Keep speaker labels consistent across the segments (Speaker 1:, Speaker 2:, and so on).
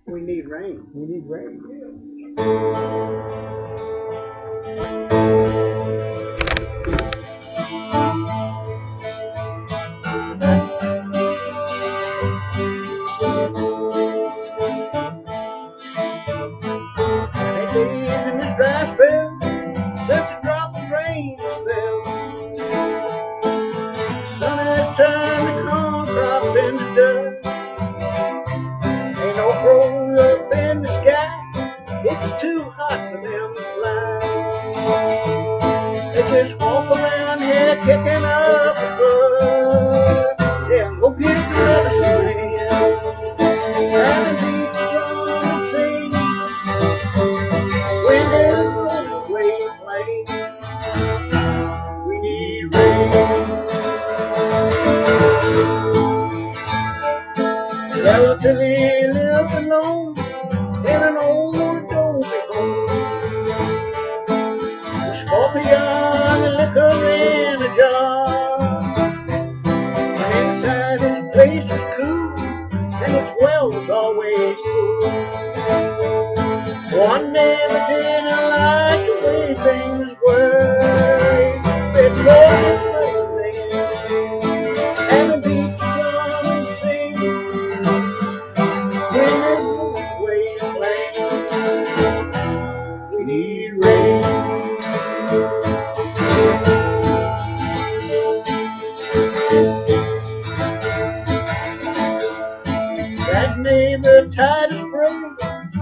Speaker 1: We need rain.
Speaker 2: We need rain.
Speaker 1: In this dry spell, just a drop of rain fell. Sun has turned the corn crop into dust. Ain't no crows up in the sky. It's too hot for them to fly. They just walk around here kicking up a fuss. Yeah, go get the medicine man. And beat the drum and sing. When there's no way to play, we need rain. Relatively lived alone in an old adobe home. A scorpion and liquor in a jar. And inside his place was cool, and its well was always full. One day we didn't like the way things were. It was rain, and the beat drum and sing. When there's no way to play, we need rain. That neighbor tied his brother,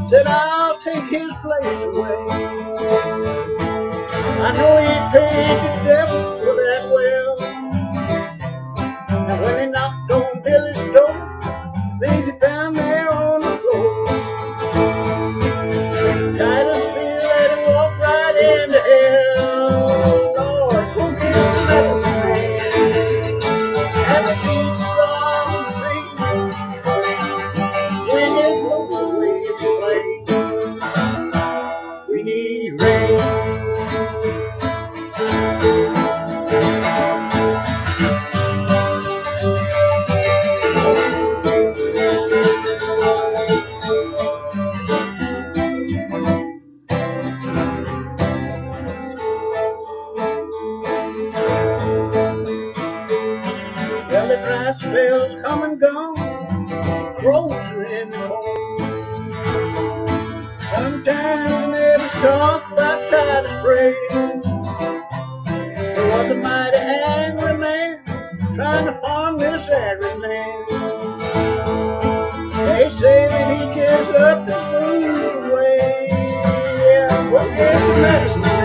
Speaker 1: said I'll take his place away. I know he paid the devil for that well. And when he knocked on Billy's door, things he found there on the floor. Titus feel that he walked right into hell. Lord, go get the medicine man. And the beat drum and sing. When there's no way to play, we need rain. Well, the dry spell's come and gone, crows are in the morning. Sometimes neighbors talk about Titus Bray. There was a mighty angry man trying to farm this arid land. They say that he just up and moved away. Yeah, well, there's the medicine.